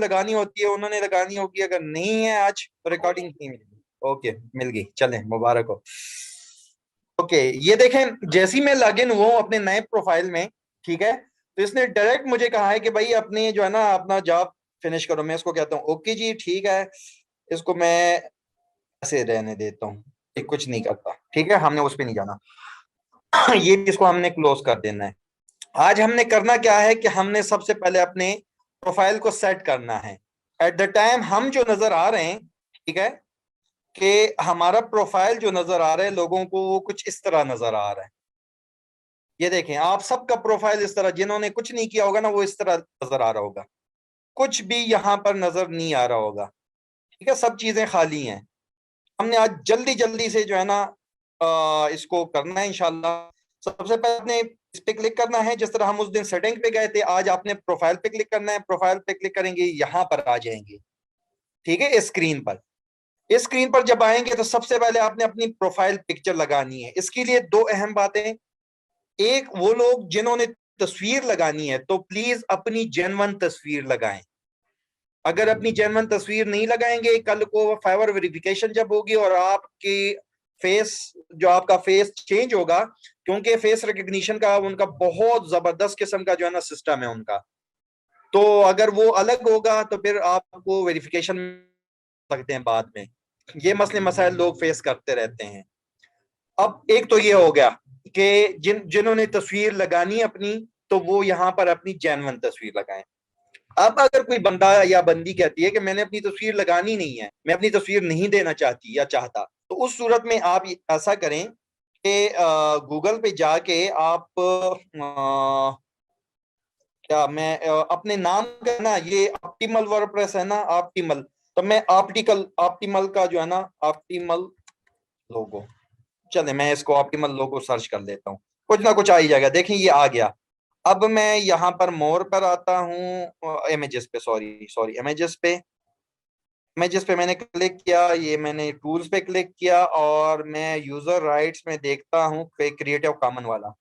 लगानी होती है उन्होंने लगानी होगी, अगर नहीं है आज तो रिकॉर्डिंग नहीं मिलेगी। ओके, मिल गई, चलें, मुबारक हो। ओके, ये देखें, जैसे ही मैं लॉगिन हुआ हूं अपने नए प्रोफाइल में, ठीक है, तो इसने डायरेक्ट मुझे कहा है कि भाई अपने जो है ना अपना जॉब फिनिश करो। मैं इसको कहता हूँ ओके जी ठीक है, इसको मैं ऐसे रहने देता हूँ, ये कुछ नहीं करता, ठीक है, हमने उस पर नहीं जाना। ये इसको हमने क्लोज कर देना है। आज हमने करना क्या है कि हमने सबसे पहले अपने प्रोफाइल को सेट करना है। एट द टाइम हम जो नजर आ रहे हैं, ठीक है, कि हमारा प्रोफाइल जो नजर आ रहा है लोगों को वो कुछ इस तरह नजर आ रहा है। ये देखें, आप सबका प्रोफाइल इस तरह, जिन्होंने कुछ नहीं किया होगा ना वो इस तरह नजर आ रहा होगा, कुछ भी यहां पर नजर नहीं आ रहा होगा, ठीक है, सब चीजें खाली हैं। हमने आज जल्दी जल्दी से जो है ना इसको करना है इंशाल्लाह। सबसे पहले आपने इस पे क्लिक करना है, जिस तरह हम उस दिन सेटिंग पे गए थे, आज आपने प्रोफाइल पे क्लिक करना है। प्रोफाइल पे क्लिक करेंगे, यहां पर आ जाएंगे, ठीक है, इस स्क्रीन पर। इस स्क्रीन पर जब आएंगे तो सबसे पहले आपने अपनी प्रोफाइल पिक्चर लगानी है। इसके लिए दो अहम बातें। एक, वो लोग जिन्होंने तस्वीर लगानी है तो प्लीज अपनी जेन्युइन तस्वीर लगाएं। अगर अपनी जेन्युइन तस्वीर नहीं लगाएंगे, कल को फाइवर वेरिफिकेशन जब होगी और आपकी फेस, जो आपका फेस चेंज होगा, क्योंकि फेस रिकग्निशन का उनका बहुत जबरदस्त किस्म का जो है ना सिस्टम है उनका, तो अगर वो अलग होगा तो फिर आपको वेरिफिकेशन सकते हैं बाद में। ये मसले मसाइल लोग फेस करते रहते हैं। अब एक तो ये हो गया कि जिन्होंने तस्वीर लगानी है अपनी, तो वो यहाँ पर अपनी जेन्युइन तस्वीर लगाएं। अब अगर कोई बंदा या बंदी कहती है कि मैंने अपनी तस्वीर लगानी नहीं है, मैं अपनी तस्वीर नहीं देना चाहती या चाहता, तो उस सूरत में आप ऐसा करें कि गूगल पे जाके आप क्या मैं अपने नाम का ना, ये ऑप्टिमल वर्डप्रेस है ना, ऑप्टिमल, तो मैं ऑप्टिमल का जो है ना ऑप्टिमल लोगो, चले मैं इसको ऑप्टिमल लोगो सर्च कर लेता हूँ, कुछ ना कुछ आ ही जाएगा। देखिए ये आ गया। अब मैं यहाँ पर मोर पर आता हूँ, इमेजेस पे, सॉरी सॉरी, इमेजेस पे मैंने क्लिक किया, ये मैंने टूल्स पे क्लिक किया और मैं यूजर राइट्स में देखता हूँ क्रिएटिव कॉमन वाला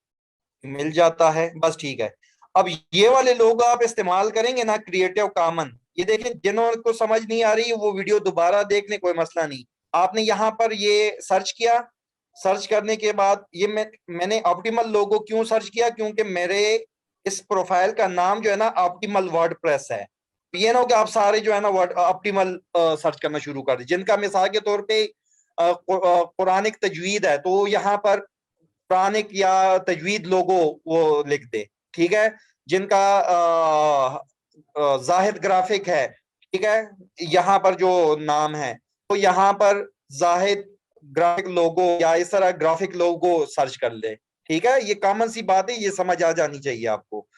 मिल जाता है, बस ठीक है। अब ये वाले लोग आप इस्तेमाल करेंगे ना, क्रिएटिव कॉमन, ये देखें, जिनको समझ नहीं आ रही वो वीडियो दोबारा देख लें, कोई मसला नहीं। आपने यहाँ पर ये सर्च किया, सर्च करने के बाद ये मैंने ऑप्टिमल लोगो क्यों सर्च किया, क्योंकि मेरे इस प्रोफाइल का नाम जो है ना ऑप्टिमल वर्डप्रेस है। ये ना हो कि आप सारे जो है ना वर्ड ऑप्टिमल सर्च करना शुरू कर दें, जिनका मिसाल के तौर पे कुरानिक तजवीद है तो यहाँ पर कुरानिक या तजवीद लोगो वो लिख दे, ठीक है। जिनका जाहिद ग्राफिक है, ठीक है, यहाँ पर जो नाम है तो यहाँ पर जाहिद ग्राफिक लोगो या इस तरह ग्राफिक लोगो सर्च कर ले, ठीक है। ये कॉमन सी बात है, ये समझ आ जानी चाहिए आपको।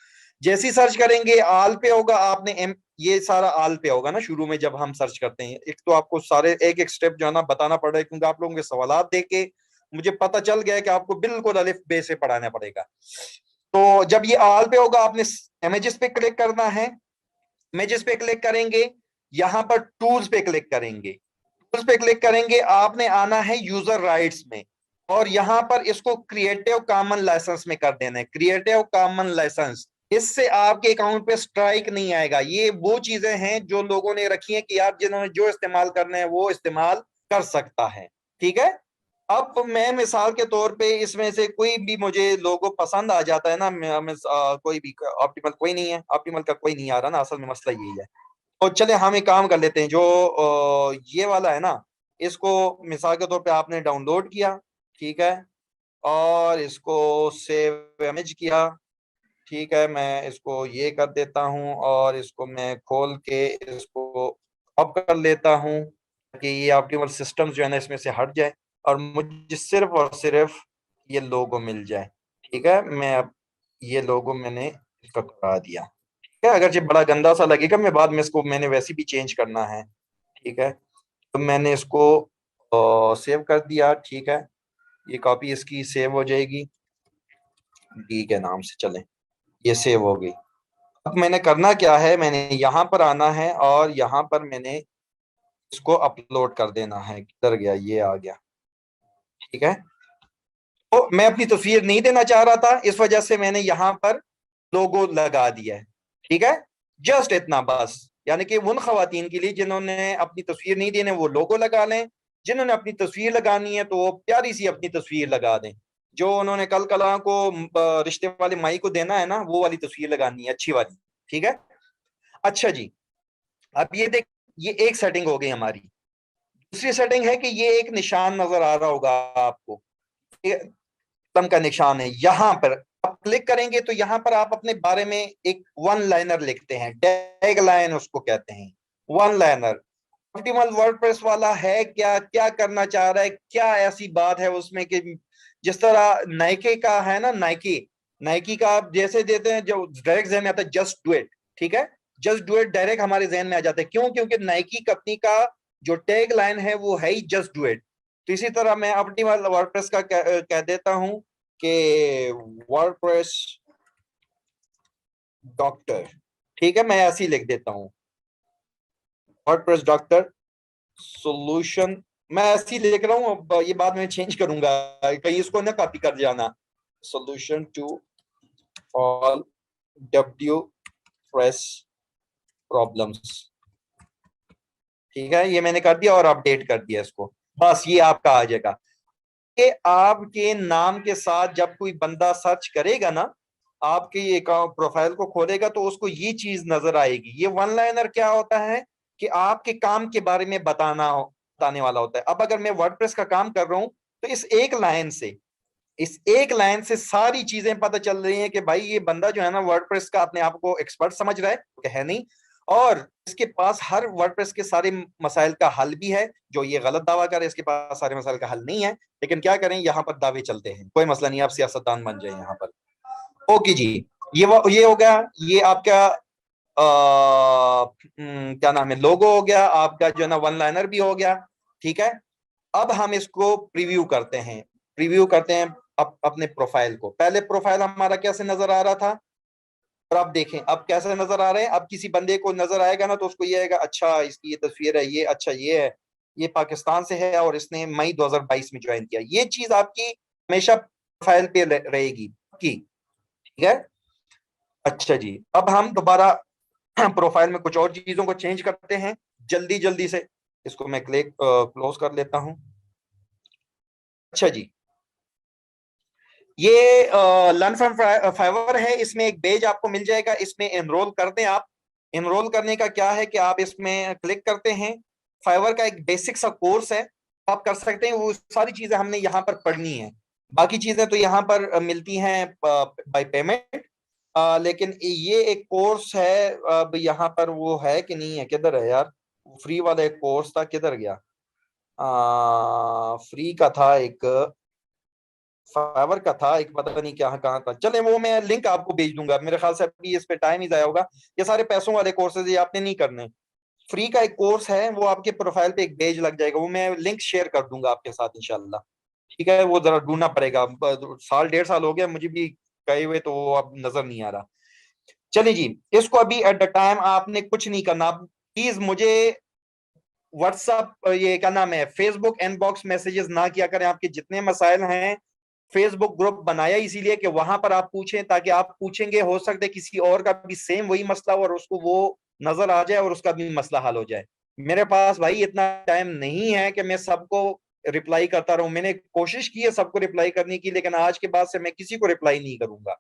जैसी सर्च करेंगे आल पे होगा, आपने ये सारा आल पे होगा ना शुरू में जब हम सर्च करते हैं। एक तो आपको सारे एक एक स्टेप जो है ना बताना पड़ रहा है, क्योंकि आप लोगों के सवालात देख के मुझे पता चल गया है कि आपको बिल्कुल अलिफ बे से पढ़ाना पड़ेगा। तो जब ये आल पे होगा आपने इमेजेस पे क्लिक करना है। इमेजेस पे क्लिक करेंगे, यहां पर टूल्स पे क्लिक करेंगे, टूल्स पे क्लिक करेंगे, आपने आना है यूजर राइट्स में और यहां पर इसको क्रिएटिव कॉमन लाइसेंस में कर देना है, क्रिएटिव कॉमन लाइसेंस। इससे आपके अकाउंट पे स्ट्राइक नहीं आएगा। ये वो चीजें हैं जो लोगों ने रखी हैं कि यार जिन्होंने जो इस्तेमाल करना है वो इस्तेमाल कर सकता है, ठीक है। अब मैं मिसाल के तौर पे इसमें से कोई भी मुझे लोगो पसंद आ जाता है ना, कोई भी ऑप्टिमल, कोई नहीं है ऑप्टिमल का, कोई नहीं आ रहा ना, असल में मसला यही है। तो चले हम एक काम कर लेते हैं, जो ये वाला है ना, इसको मिसाल के तौर पे आपने डाउनलोड किया, ठीक है, और इसको सेव इमेज किया, ठीक है, मैं इसको ये कर देता हूँ और इसको मैं खोल के इसको अब कर लेता हूँ कि ये ऑप्टिमल सिस्टम जो है ना इसमें से हट जाए और मुझे सिर्फ और सिर्फ ये लोगो मिल जाए, ठीक है। मैं अब ये लोगो मैंने इसका करा दिया, ठीक है, अगर ये बड़ा गंदा सा लगेगा, मैं बाद में इसको मैंने वैसे भी चेंज करना है, ठीक है। तो मैंने इसको सेव कर दिया, ठीक है, ये कॉपी इसकी सेव हो जाएगी, डी के नाम से, चलें, ये सेव हो गई। अब मैंने करना क्या है, मैंने यहाँ पर आना है और यहाँ पर मैंने इसको अपलोड कर देना है। किधर गया, ये आ गया, ठीक है। तो मैं अपनी तस्वीर नहीं देना चाह रहा था, इस वजह से मैंने यहाँ पर लोगो लगा दिया है, ठीक है, जस्ट इतना बस। यानी कि उन खवातीन के लिए जिन्होंने अपनी तस्वीर नहीं देने वो लोगो लगा लें, जिन्होंने अपनी तस्वीर लगानी है तो वो प्यारी सी अपनी तस्वीर लगा दें, जो उन्होंने कल कला को रिश्ते वाले माई को देना है ना वो वाली तस्वीर लगानी है, अच्छी वाली। ठीक है। अच्छा जी, अब ये देख, ये एक सेटिंग हो गई हमारी। दूसरी सेटिंग है कि ये एक निशान नजर आ रहा होगा आपको, ये कलम का निशान है। यहाँ पर आप क्लिक करेंगे तो यहाँ पर आप अपने बारे में एक वन लाइनर लिखते हैं, टैग लाइन उसको कहते हैं, वन लाइनर। ऑप्टिमल वर्डप्रेस वाला है क्या, क्या करना चाह रहा है, क्या ऐसी बात है उसमें कि जिस तरह नाइके का है ना, नाइकी, नाइकी का आप जैसे देते हैं जो डायरेक्ट जहन में आता है जस्ट डू इट। ठीक है, जस्ट डू इट डायरेक्ट हमारे जहन में आ जाता है, क्यों? क्योंकि नाइकी कंपनी का जो टैग लाइन है वो है ही जस्ट डू इट। तो इसी तरह मैं ऑप्टिमल वर्डप्रेस का कह देता हूं कि वर्डप्रेस डॉक्टर। ठीक है, मैं ऐसे ही लिख देता हूँ, वर्डप्रेस डॉक्टर सॉल्यूशन। मैं ऐसे ही लिख रहा हूँ, अब ये बाद में चेंज करूंगा, कहीं इसको ना कॉपी कर जाना। Solution to all WordPress problems. ठीक है, ये मैंने कर दिया और अपडेट कर दिया इसको, बस ये आपका आ जाएगा। कि आपके नाम के साथ जब कोई बंदा सर्च करेगा ना, आपके ये अकाउंट प्रोफाइल को खोलेगा तो उसको ये चीज नजर आएगी। ये वन लाइनर क्या होता है कि आपके काम के बारे में बताने वाला होता है। अब अगर मैं वर्डप्रेस का काम कर रहा हूं तो इस एक लाइन से सारी चीजें पता चल रही हैं कि भाई ये बंदा जो है ना वर्डप्रेस का अपने आप को एक्सपर्ट समझ रहा है नहीं, और इसके पास हर वर्डप्रेस के सारे मसाइल का हल भी है। जो ये गलत दावा करे इसके पास सारे मसाइल का हल नहीं है, लेकिन क्या करें, यहाँ पर दावे चलते हैं, कोई मसला नहीं, आप सियासतदान बन जाए यहाँ पर। ओके जी, ये हो गया, ये आपका क्या नाम है, लोगो हो गया आपका, जो है ना वन लाइनर भी हो गया। ठीक है, अब हम इसको प्रीव्यू करते हैं, अपने प्रोफाइल को। पहले प्रोफाइल हमारा कैसे नजर आ रहा था, और अब देखें अब कैसे नजर आ रहे हैं। अब किसी बंदे को नजर आएगा ना तो उसको ये आएगा, अच्छा इसकी ये तस्वीर है, ये अच्छा ये है, ये पाकिस्तान से है और इसने मई 2022 में ज्वाइन किया। ये चीज आपकी हमेशा प्रोफाइल पे रहेगी की। ठीक है। अच्छा जी, अब हम दोबारा प्रोफाइल में कुछ और चीजों को चेंज करते हैं जल्दी जल्दी से। इसको मैं क्लोज कर लेता हूं। अच्छा जी, ये लर्न फ्रॉम फाइवर है, इसमें एक पेज आपको मिल जाएगा, इसमें एनरोल कर दें आप। एनरोल करने का क्या है कि आप इसमें क्लिक करते हैं, फाइवर का एक बेसिक सा कोर्स है, आप कर सकते हैं। वो सारी चीजें हमने यहाँ पर पढ़नी है, बाकी चीजें तो यहाँ पर मिलती हैं बाय पेमेंट। लेकिन ये एक कोर्स है, अब यहाँ पर वो है कि नहीं है, किधर है यार, फ्री वाला एक कोर्स था, किधर गया? फ्री का था एक, फाइवर का था एक, पता नहीं क्या कहाँ था। चले वो मैं लिंक आपको भेज दूंगा, मेरे ख्याल से अभी इस पे टाइम ही जाया होगा। ये सारे पैसों वाले कोर्सेज ये आपने नहीं करने। फ्री का एक कोर्स है, वो आपके प्रोफाइल पे एक पेज लग जाएगा, वो मैं लिंक शेयर कर दूंगा आपके साथ इंशाल्लाह। ठीक है, वो जरा ढूंढना पड़ेगा, साल डेढ़ साल हो गया मुझे भी गए हुए, तो वो अब नजर नहीं आ रहा। चलिए जी, इसको अभी एट द टाइम आपने कुछ नहीं करना। प्लीज मुझे व्हाट्सअप, ये क्या नाम है, फेसबुक इनबॉक्स मैसेजेस ना किया करें। आपके जितने मसाइल हैं, फेसबुक ग्रुप बनाया इसीलिए कि वहां पर आप पूछें, ताकि आप पूछेंगे हो सकता है किसी और का भी सेम वही मसला हो और उसको वो नजर आ जाए और उसका भी मसला हल हो जाए। मेरे पास भाई इतना टाइम नहीं है कि मैं सबको रिप्लाई करता रहूं। मैंने कोशिश की है सबको रिप्लाई करने की, लेकिन आज के बाद से मैं किसी को रिप्लाई नहीं करूंगा।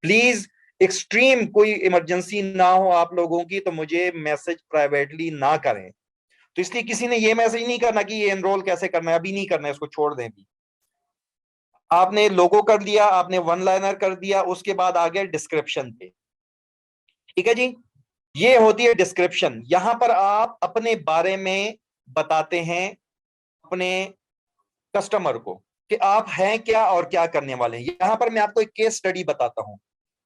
प्लीज, एक्सट्रीम कोई इमरजेंसी ना हो आप लोगों की तो मुझे मैसेज प्राइवेटली ना करें। तो इसलिए किसी ने ये मैसेज नहीं करना कि ये एनरोल कैसे करना है, अभी नहीं करना है, इसको छोड़ दें भी। आपने लोगो कर दिया, आपने वन लाइनर कर दिया, उसके बाद आ गया डिस्क्रिप्शन पे। ठीक है जी, ये होती है डिस्क्रिप्शन। यहां पर आप अपने बारे में बताते हैं अपने कस्टमर को कि आप हैं क्या और क्या करने वाले हैं। यहां पर मैं आपको एक केस स्टडी बताता हूं।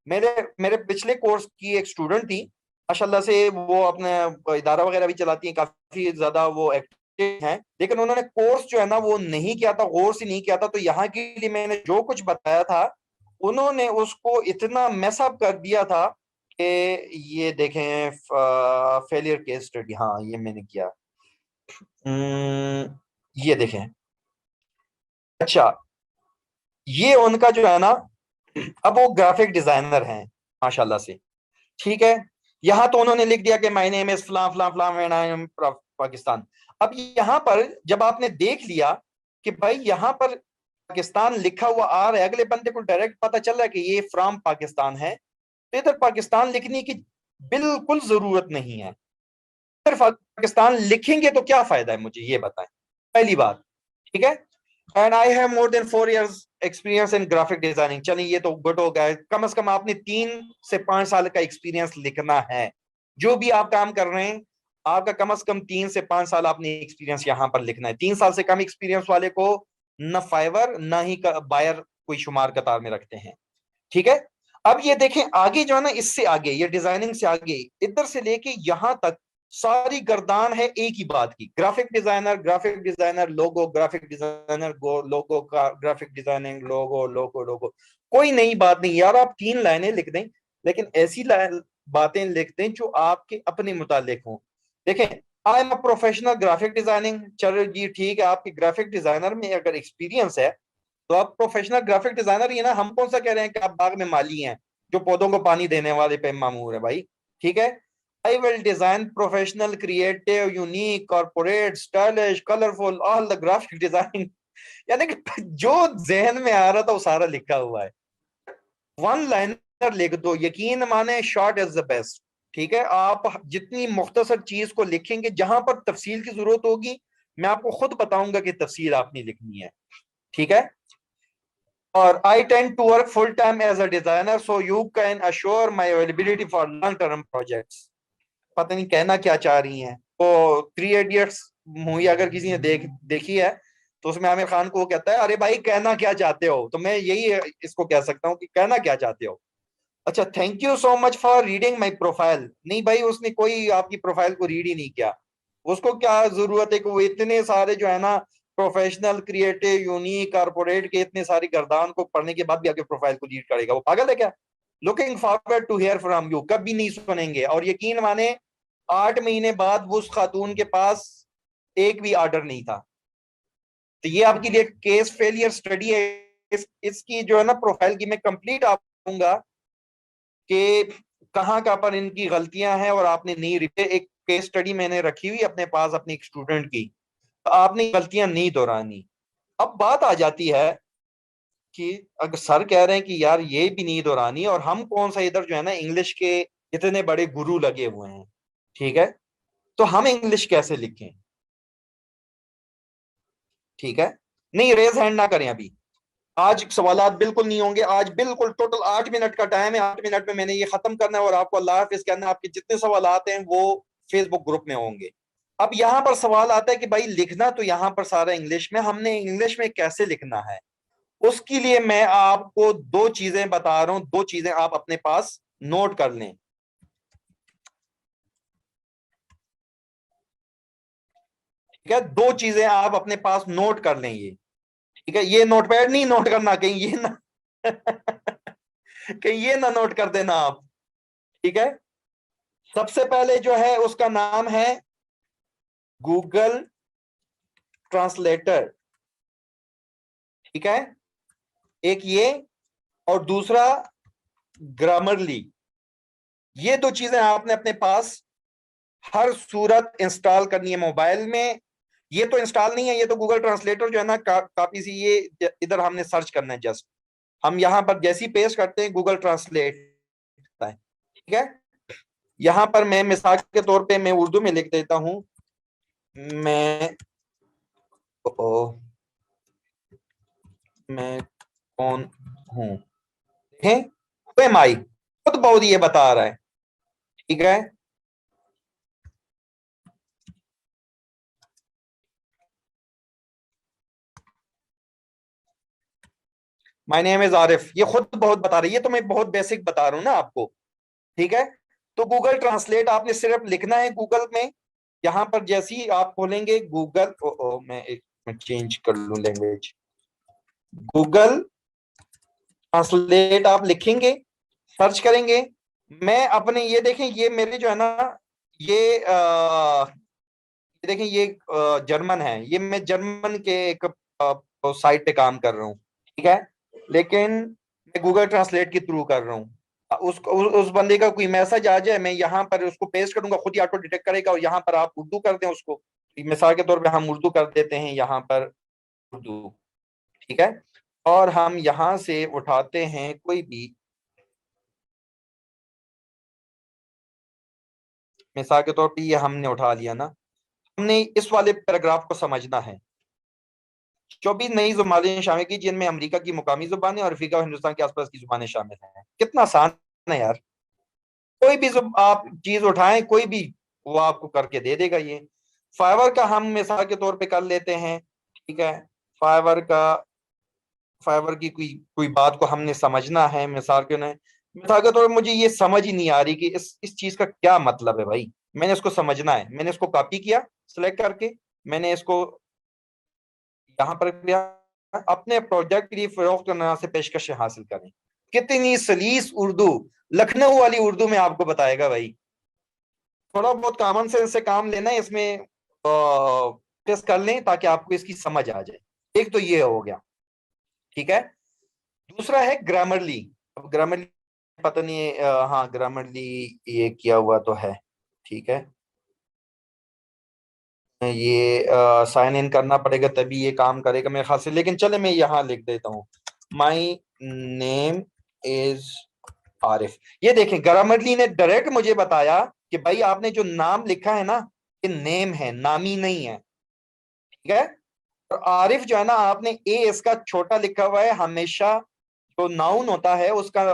मेरे मेरे पिछले कोर्स की एक स्टूडेंट थी, माशाल्लाह से वो अपने इदारा वगैरह भी चलाती हैं, काफी ज्यादा वो एक्टिव हैं, लेकिन उन्होंने कोर्स जो है ना वो नहीं किया था, गौर से नहीं किया था। तो यहाँ के लिए मैंने जो कुछ बताया था उन्होंने उसको इतना मैसअप कर दिया था कि ये देखें, फेलियर केस स्टडी, हाँ ये मैंने किया। ये देखें। अच्छा, ये उनका जो है ना, अब वो ग्राफिक डिजाइनर हैं माशाल्लाह से। ठीक है, यहाँ तो उन्होंने लिख दिया कि माय नेम इज फलां फलां फलां एंड आई एम पाकिस्तान। अब यहाँ पर जब आपने देख लिया कि भाई यहाँ पर पाकिस्तान लिखा हुआ आ रहा है, अगले बंदे को डायरेक्ट पता चल रहा है कि ये फ्रॉम पाकिस्तान है, तो इधर पाकिस्तान लिखने की बिल्कुल जरूरत नहीं है। इधर पाकिस्तान लिखेंगे तो क्या फायदा है, मुझे ये बताएं, पहली बात। ठीक है, and I have more than 4 years experience in graphic designing. चलिए ये तो गुड हो गया, कम से कम आपने 3 से 5 साल का एक्सपीरियंस लिखना है। जो भी आप काम कर रहे हैं, आपका कम से कम 3 से 5 साल आपने एक्सपीरियंस यहाँ पर लिखना है। 3 साल से कम एक्सपीरियंस वाले को न फाइवर न ही बायर कोई शुमार कतार में रखते हैं। ठीक है, अब ये देखें आगे जो है ना, इससे आगे ये डिजाइनिंग से आगे इधर से लेके यहां तक सारी गर्दान है एक ही बात की, ग्राफिक डिजाइनर लोगो, ग्राफिक डिजाइनर लोगो का ग्राफिक डिजाइनिंग लोगो लोगो लोगो। कोई नई बात नहीं यार, आप 3 लाइनें लिख दें, लेकिन ऐसी बातें लिख दें जो आपके अपने मुतालिक हों। देखें, I am a professional graphic designing, चलो जी ठीक है, आपके ग्राफिक डिजाइनर में अगर एक्सपीरियंस है तो आप प्रोफेशनल ग्राफिक डिजाइनर ही है ना। हम कौन सा कह रहे हैं कि आप बाग में माली हैं जो पौधों को पानी देने वाले पे मामूर है भाई। ठीक है, I will design professional creative unique corporate stylish colourful all the graphic designing. यानी कि जो जहन में आ रहा था वो सारा लिखा हुआ है। 1 लाइनर लिख दो, यकीन माने शॉर्ट इज द बेस्ट। ठीक है, आप जितनी मुख्तसर चीज को लिखेंगे, जहां पर तफसील की जरूरत होगी मैं आपको खुद बताऊंगा कि तफसील आपने लिखनी है। ठीक है, और I tend to work full time as a designer, so you can assure my availability for long term projects। पता नहीं कहना क्या चाह रही हैं। तो 3 इडियट्स मूवी अगर किसी ने देखी है तो उसमें आमिर खान को वो कहता है, अरे भाई कहना क्या चाहते हो, तो मैं यही इसको कह सकता हूँ कि कहना क्या चाहते हो। अच्छा, thank you so much for reading my profile. नहीं भाई, उसने कोई आपकी प्रोफाइल को रीड ही नहीं किया। उसको क्या जरूरत है कि वो इतने सारे जो है ना प्रोफेशनल क्रिएटिव यूनिक कारपोरेट के इतने सारी गर्दान को पढ़ने के बाद भी आपके प्रोफाइल को रीड करेगा? वो पागल है क्या? Looking forward to hear from you कभी नहीं सुनेंगे। और यकीन माने 8 महीने बाद वो उस खातून के पास एक भी ऑर्डर नहीं था। तो ये आपके लिए केस फेलियर स्टडी है। इसकी जो है ना प्रोफाइल की मैं कंप्लीट आपको कि कहाँ कहाँ पर इनकी गलतियां हैं और आपने नहीं रिपे। एक केस स्टडी मैंने रखी हुई अपने पास अपनी एक स्टूडेंट की, तो आपने गलतियां नहीं दोहरानी। अब बात आ जाती है कि अगर सर कह रहे हैं कि यार ये भी नहीं दोहरानी, और हम कौन सा इधर जो है ना इंग्लिश के इतने बड़े गुरु लगे हुए हैं। ठीक है, तो हम इंग्लिश कैसे लिखें? ठीक है, नहीं रेज हैंड ना करें अभी। आज सवालात बिल्कुल नहीं होंगे, आज बिल्कुल टोटल 8 मिनट का टाइम है। 8 मिनट में मैंने ये खत्म करना है और आपको अल्लाह हाफिज कहना है। आपके जितने सवालात हैं वो फेसबुक ग्रुप में होंगे। अब यहाँ पर सवाल आता है कि भाई लिखना तो यहाँ पर सारा इंग्लिश में, हमने इंग्लिश में कैसे लिखना है? उसके लिए मैं आपको 2 चीजें बता रहा हूं, 2 चीजें आप अपने पास नोट कर लें। ठीक है, 2 चीजें आप अपने पास नोट कर लें ये। ठीक है, ये नोटपैड नहीं नोट करना, कहीं ये ना कहीं ये ना नोट कर देना आप। ठीक है, सबसे पहले जो है उसका नाम है गूगल ट्रांसलेटर। ठीक है, एक ये, और दूसरा ग्रामरली। ये 2 चीजें आपने अपने पास हर सूरत इंस्टॉल करनी है मोबाइल में। ये तो इंस्टॉल नहीं है, ये तो गूगल ट्रांसलेटर जो है ना काफी सी, ये इधर हमने सर्च करना है जस्ट। हम यहां पर जैसी पेस्ट करते हैं गूगल ट्रांसलेट है। ठीक है, यहां पर मैं मिसाल के तौर पे मैं उर्दू में लिख देता हूं। मैं ओ, मैं कौन हूं? देखें माई खुद बहुत ये बता रहा है। ठीक है, माय नेम इज आरिफ, ये खुद बहुत बता रही है। ये तो मैं बहुत बेसिक बता रहा हूँ ना आपको। ठीक है, तो गूगल ट्रांसलेट आपने सिर्फ लिखना है गूगल में। यहां पर जैसे ही आप खोलेंगे गूगल, मैं एक मैं चेंज कर लूं लैंग्वेज। गूगल ट्रांसलेट आप लिखेंगे, सर्च करेंगे। मैं अपने ये देखें, ये मेरे जो है ना ये देखें, ये जर्मन है। ये मैं जर्मन के एक साइट पे काम कर रहा हूँ। ठीक है, लेकिन मैं गूगल ट्रांसलेट के थ्रू कर रहा हूँ। उस बंदे का कोई मैसेज आ जाए, मैं यहाँ पर उसको पेस्ट करूंगा, खुद ही ऑटो डिटेक्ट करेगा, और यहाँ पर आप उर्दू कर दें उसको, मिसाल के तौर पे हम उर्दू कर देते हैं यहाँ पर, उर्दू, ठीक है। और हम यहाँ से उठाते हैं कोई भी, मिसाल के तौर पे ये हमने उठा लिया ना, हमने इस वाले पैराग्राफ को समझना है। 24 नई जुबानें शामिल की जिनमें अमेरिका की मुकामी जुबानें और अफ्रीका और हिंदुस्तान के आसपास की जुबानें शामिल हैं। कितना आसान है यार, कोई भी आप चीज उठाएं, कोई भी, वो आपको करके दे देगा ये। फाइवर का हम मिसाल के तौर पे कर लेते हैं, ठीक है। फाइवर का, फाइवर की कोई कोई बात को हमने समझना है, मिसाल के तौर पे मुझे ये समझ ही नहीं आ रही कि इस चीज का क्या मतलब है भाई। मैंने इसको समझना है, मैंने इसको कॉपी किया सिलेक्ट करके, मैंने इसको यहाँ पर किया, अपने प्रोजेक्ट के लिए फरोख्त करना से पेशकशें हासिल करें। कितनी सलीस उर्दू, लखनऊ वाली उर्दू में आपको बताएगा भाई। थोड़ा बहुत कॉमन सेंस से काम लेना है इसमें, टेस्ट कर लें ताकि आपको इसकी समझ आ जाए। एक तो ये हो गया, ठीक है। दूसरा है ग्रामरली। अब ग्रामरली पता नहीं, हाँ ग्रामरली ये किया हुआ तो है, ठीक है। ये साइन इन करना पड़ेगा तभी ये काम करेगा मेरे ख्याल से, लेकिन चले मैं यहाँ लिख देता हूँ, माई नेम इज आरिफ। ये देखें, ग्रामरली ने डायरेक्ट मुझे बताया कि भाई आपने जो नाम लिखा है ना, ये नेम है, नामी नहीं है, ठीक है। और आरिफ जो है ना, आपने ए इसका छोटा लिखा हुआ है। हमेशा जो नाउन होता है उसका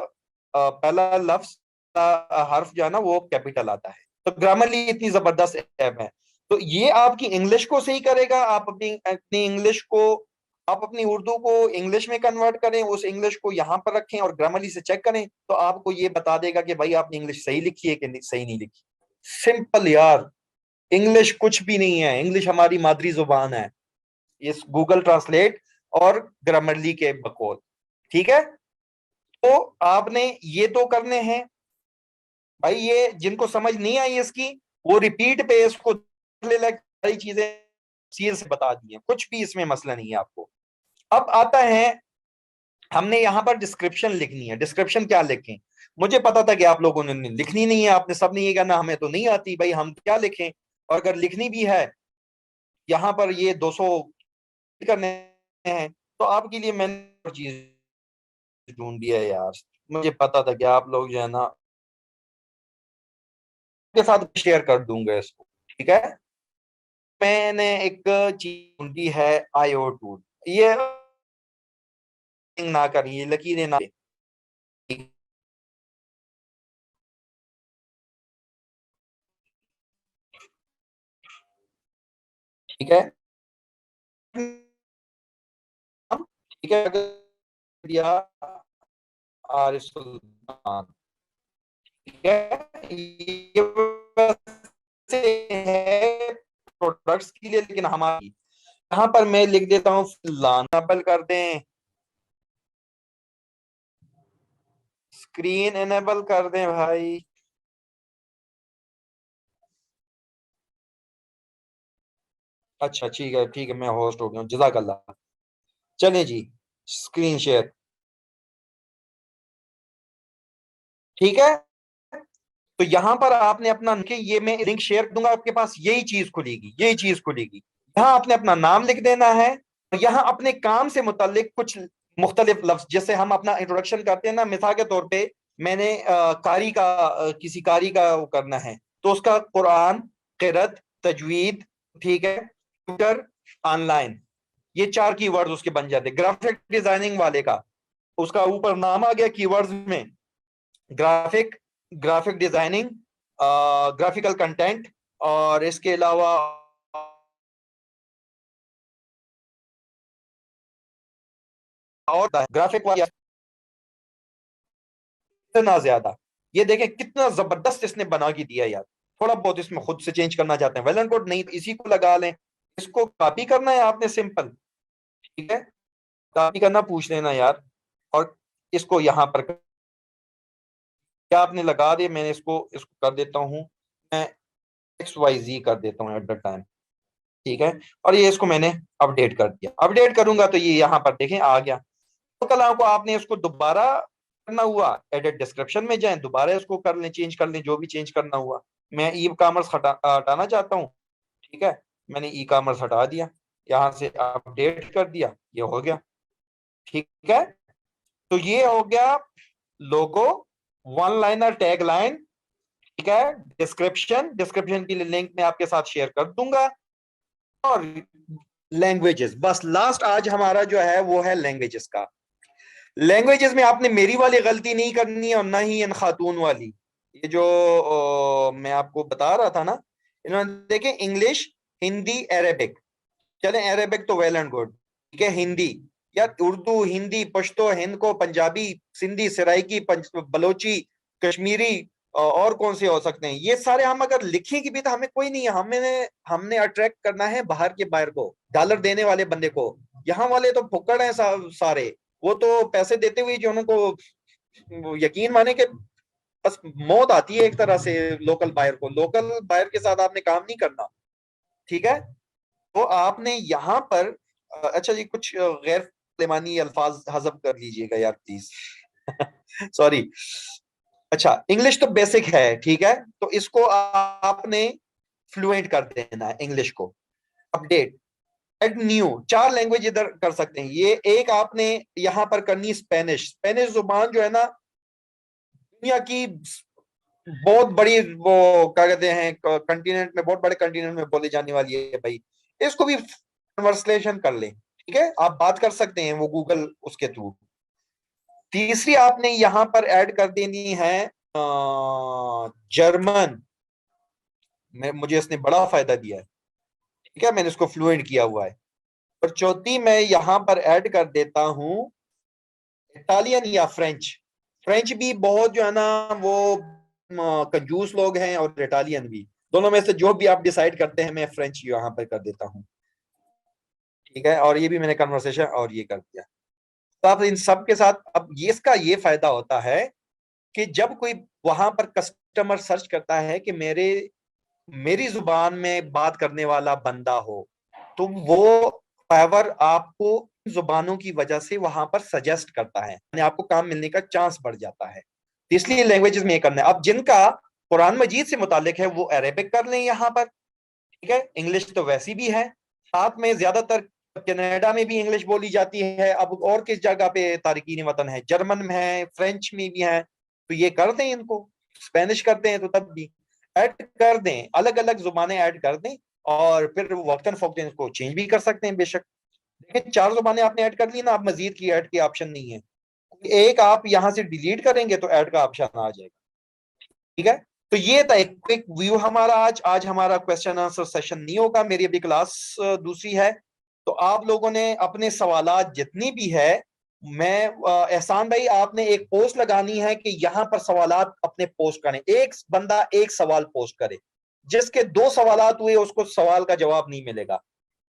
पहला लफ्ज हर्फ जो है ना वो कैपिटल आता है। तो ग्रामरली इतनी जबरदस्त ऐप है, तो ये आपकी इंग्लिश को सही करेगा। आप अपनी अपनी इंग्लिश को, आप अपनी उर्दू को इंग्लिश में कन्वर्ट करें, उस इंग्लिश को यहाँ पर रखें और ग्रामरली से चेक करें, तो आपको ये बता देगा कि भाई आपने इंग्लिश सही लिखी है कि सही नहीं लिखी। सिंपल यार, इंग्लिश कुछ भी नहीं है, इंग्लिश हमारी मादरी जुबान है। इस गूगल ट्रांसलेट और ग्रामरली के बकौल, ठीक है। तो आपने ये तो करने हैं भाई। ये जिनको समझ नहीं आई इसकी, वो रिपीट पे इसको ले ले, सारी चीजें सील से बता दी हैं, कुछ भी इसमें मसला नहीं है आपको। अब आता है, हमने यहाँ पर डिस्क्रिप्शन लिखनी है। डिस्क्रिप्शन क्या लिखें? मुझे पता था कि आप लोगों ने लिखनी नहीं है, आपने सबने ये कहना हमें तो नहीं आती भाई, हम क्या लिखें। और अगर लिखनी भी है, यहाँ पर ये 200 करने हैं, तो आपके लिए मैंने चीज ढूंढ दिया है यार। मुझे पता था कि आप लोग जो है ना, के साथ शेयर कर दूंगा इसको, ठीक है। मैंने एक चीज ढूंढी है, आईओ टूल। ये ना करिए, लकीरें ना, ठीक है। ठीक है, दिया आरिफ सुल्तान, ठीक है। ये वैसे है प्रोडक्ट्स के लिए, लेकिन हमारी यहाँ पर मैं लिख देता हूँ लानाबल कर दें, स्क्रीन एनेबल कर दें भाई। अच्छा ठीक है मैं होस्ट हो गया हूँ, जजाकल्ला। चलें जी, स्क्रीन शेयर, ठीक है। तो यहां पर आपने अपना, ये मैं लिंक शेयर कर दूंगा आपके पास, यही चीज खुलेगी, यही चीज खुलेगी। यहाँ आपने अपना नाम लिख देना है, और यहाँ अपने काम से मुतालिक कुछ मुख्तलिफ लफ्ज, जैसे हम अपना इंट्रोडक्शन करते हैं ना, मिसाल के तौर पे मैंने कारी का, किसी कारी का वो करना है, तो उसका कुरान, किरत, तजवीद, ठीक है, कंप्यूटर, ऑनलाइन, ये 4 कीवर्ड्स उसके बन जाते। ग्राफिक डिजाइनिंग वाले का, उसका ऊपर नाम आ गया कीवर्ड्स में, graphic, graphic designing, graphical content, और इसके अलावा और ग्राफिक वाला इतना ज्यादा। ये देखें कितना जबरदस्त इसने बना के दिया यार। थोड़ा बहुत इसमें खुद से चेंज करना चाहते हैं, वेल एंड गुड, नहीं तो इसी को लगा लें। इसको कॉपी करना है आपने, सिंपल, ठीक है। कॉपी करना पूछ लेना यार, और इसको यहाँ पर क्या आपने लगा दिया, मैंने इसको इसको कर देता हूँ, मैं XYZ कर देता हूँ एट द टाइम, ठीक है। और ये इसको मैंने अपडेट कर दिया, अपडेट करूंगा तो ये यहाँ पर देखें आ गया। तो कल आपको आपने इसको दोबारा करना हुआ एडिट डिस्क्रिप्शन में जाएं, दोबारा इसको कर लें, चेंज कर लें, जो भी चेंज करना हुआ। मैं ई कॉमर्स हटाना चाहता हूँ, ठीक है, मैंने ई कॉमर्स हटा दिया, यहाँ से अपडेट कर दिया, ये हो गया। ठीक है, तो ये हो गया लोगो, वन लाइनर, टैग लाइन, ठीक है, डिस्क्रिप्शन, डिस्क्रिप्शन की लिंक मैं आपके साथ शेयर कर दूंगा, और लैंग्वेजेस। बस लास्ट आज हमारा जो है वो है लैंग्वेजेस का। लैंग्वेजेस में आपने मेरी वाली गलती नहीं करनी है और ना ही इन खातून वाली, ये जो मैं आपको बता रहा था ना, इन्होंने देखे इंग्लिश, हिंदी, अरेबिक, चले अरेबिक तो वेल एंड गुड, ठीक है, हिंदी या उर्दू, हिंदी, पश्तो, हिंद को, पंजाबी, सिंधी, सराइकी, बलोची, कश्मीरी, और कौन से हो सकते हैं, ये सारे हम अगर लिखेंगे भी तो हमें कोई नहीं है, हमने अट्रैक्ट करना है बाहर के बायर को, डॉलर देने वाले बंदे को। यहाँ वाले तो फुक्कड़ हैं सारे, वो तो पैसे देते हुए जो उनको यकीन माने कि बस मौत आती है एक तरह से लोकल बायर को, लोकल बायर के साथ आपने काम नहीं करना, ठीक है। तो आपने यहाँ पर अच्छा जी, कुछ गैर पार्लिमानी अल्फाज हजब कर लीजिएगा यार प्लीज। सॉरी। अच्छा, इंग्लिश तो बेसिक है, ठीक है, तो इसको आपने फ्लुएंट कर देना है इंग्लिश को। अपडेट, एड न्यू, 4 लैंग्वेज इधर कर सकते हैं, ये एक आपने यहां पर करनी स्पेनिश। स्पेनिश जुबान जो है ना, दुनिया की बहुत बड़ी, वो क्या कहते हैं, कंटिनेंट में, बहुत बड़े कंटिनेंट में बोली जाने वाली है भाई, इसको भी ट्रांसलेशन कर लें, ठीक है, आप बात कर सकते हैं वो गूगल उसके थ्रू। तीसरी आपने यहां पर ऐड कर देनी है जर्मन, मुझे इसने बड़ा फायदा दिया है, ठीक है, मैंने इसको फ्लुएंट किया हुआ है। और चौथी मैं यहां पर ऐड कर देता हूं इटालियन या फ्रेंच। फ्रेंच भी बहुत जो है ना वो कंजूस लोग हैं, और इटालियन भी, दोनों में से जो भी आप डिसाइड करते हैं, मैं फ्रेंच यहां पर कर देता हूं, ठीक है, और ये भी मैंने कन्वर्सेशन और ये कर दिया। तो आप इन सब के साथ, अब ये इसका ये फायदा होता है कि जब कोई वहां पर कस्टमर सर्च करता है कि मेरी जुबान में बात करने वाला बंदा हो, तो वो फाइवर आपको जुबानों की वजह से वहां पर सजेस्ट करता है, यानी आपको काम मिलने का चांस बढ़ जाता है। तो इसलिए लैंग्वेजेस में ये करना है। अब जिनका कुरान मजीद से मुतालिक है वो अरेबिक कर लें यहाँ पर, ठीक है, इंग्लिश तो वैसी भी है, साथ में ज्यादातर कनाडा में भी इंग्लिश बोली जाती है, अब और किस जगह पे तारकीन वतन है, जर्मन में है, फ्रेंच में भी है, तो ये कर दें इनको, स्पेनिश करते हैं तो तब भी ऐड कर दें, अलग अलग जुबानें ऐड कर दें, और फिर वक्तन फवक्तन इसको चेंज भी कर सकते हैं बेशक। देखिए 4 जुबानें आपने ऐड कर ली ना, आप मजीद की ऐड की ऑप्शन नहीं है, एक आप यहां से डिलीट करेंगे तो ऐड का ऑप्शन आ जाएगा, ठीक है। तो ये था एक क्विक व्यू हमारा आज हमारा क्वेश्चन आंसर सेशन नहीं होगा, मेरी अभी क्लास दूसरी है, तो आप लोगों ने अपने सवालात जितनी भी है, मैं एहसान भाई आपने एक पोस्ट लगानी है कि यहाँ पर सवालात अपने पोस्ट करें, एक बंदा एक सवाल पोस्ट करे, जिसके 2 सवालात हुए उसको सवाल का जवाब नहीं मिलेगा।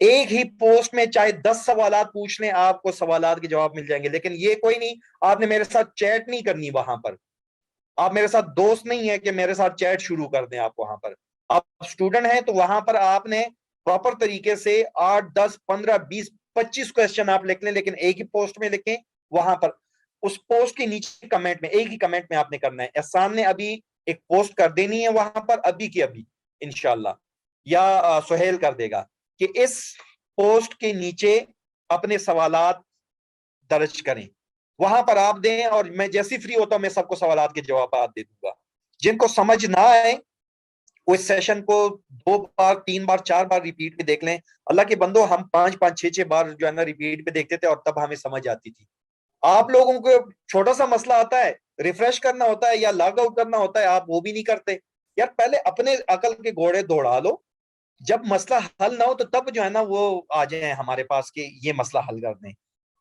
एक ही पोस्ट में चाहे 10 सवालात पूछ लें, आपको सवालात के जवाब मिल जाएंगे, लेकिन ये कोई नहीं, आपने मेरे साथ चैट नहीं करनी वहां पर, आप मेरे साथ दोस्त नहीं है कि मेरे साथ चैट शुरू कर दें, आप वहां पर, आप स्टूडेंट हैं तो वहां पर आपने प्रॉपर तरीके से 8, 10, 15, 20, 25 क्वेश्चन आप लिख लें, लेकिन एक ही पोस्ट में लिखें, वहां पर उस पोस्ट के नीचे कमेंट में, एक ही कमेंट में आपने करना है। एहसान ने अभी एक पोस्ट कर देनी है वहां पर अभी की अभी इंशाल्लाह, या सुहेल कर देगा कि इस पोस्ट के नीचे अपने सवालात दर्ज करें, वहां पर आप दें, और मैं जैसी फ्री होता हूं मैं सबको सवालात के जवाब दे दूंगा। जिनको समझ ना आए वो इस सेशन को 2 बार, 3 बार, 4 बार रिपीट पे देख लें। अल्लाह के बंदो, हम 5 5 6 6 बार जो है ना रिपीट पे देखते थे, और तब हमें समझ आती थी। आप लोगों को छोटा सा मसला आता है, रिफ्रेश करना होता है या लॉग आउट करना होता है, आप वो भी नहीं करते। यार पहले अपने अकल के घोड़े दौड़ा लो, जब मसला हल ना हो तो तब जो है ना वो आ जाए हमारे पास कि ये मसला हल कर दें।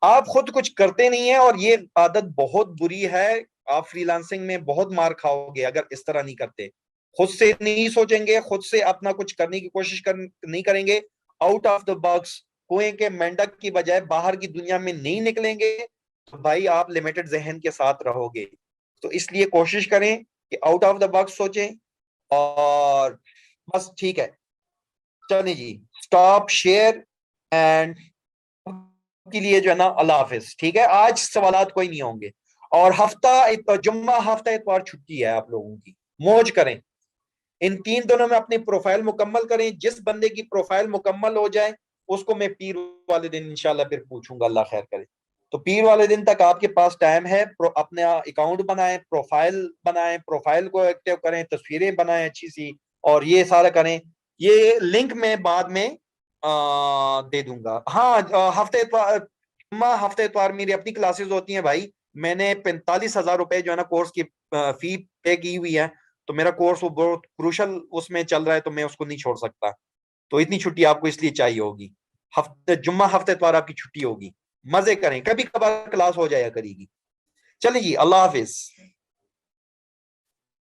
आप खुद कुछ करते नहीं है, और ये आदत बहुत बुरी है, आप फ्रीलांसिंग में बहुत मार खाओगे अगर इस तरह नहीं करते। खुद से नहीं सोचेंगे, खुद से अपना कुछ करने की कोशिश नहीं करेंगे, आउट ऑफ द बॉक्स, कुएं के मेंढक की बजाय बाहर की दुनिया में नहीं निकलेंगे, तो भाई आप लिमिटेड जहन के साथ रहोगे। तो इसलिए कोशिश करें कि आउट ऑफ द बॉक्स सोचें, और बस ठीक है, चलिए जी, स्टॉप शेयर एंड के लिए जो है ना अल्लाह हाफिज, ठीक है, आज सवालात कोई नहीं होंगे। और जुम्मा हफ्ता इतवार छुट्टी है आप लोगों की, मौज करें। इन 3 दिनों में अपनी प्रोफाइल मुकम्मल करें। जिस बंदे की प्रोफाइल मुकम्मल हो जाए उसको मैं पीर वाले दिन इंशाल्लाह फिर पूछूंगा, अल्लाह खैर करे। तो पीर वाले दिन तक आपके पास टाइम है। अपने अकाउंट बनाएं, प्रोफाइल को एक्टिव करें, तस्वीरें बनाएं अच्छी सी, और ये सारा करें। ये लिंक मैं बाद में दे दूंगा। हाँ, हफ्ते इतवार मेरी अपनी क्लासेस होती हैं भाई। मैंने 45,000 रुपए जो है ना कोर्स की फी पे की हुई है। तो मेरा कोर्स वो बहुत क्रूशल उसमें चल रहा है, तो मैं उसको नहीं छोड़ सकता। तो इतनी छुट्टी आपको इसलिए चाहिए होगी। हफ्ते इतवार आपकी छुट्टी होगी। मजे करें, कभी कभार क्लास हो जाया करेगी। चलिए जी, अल्लाह हाफिज।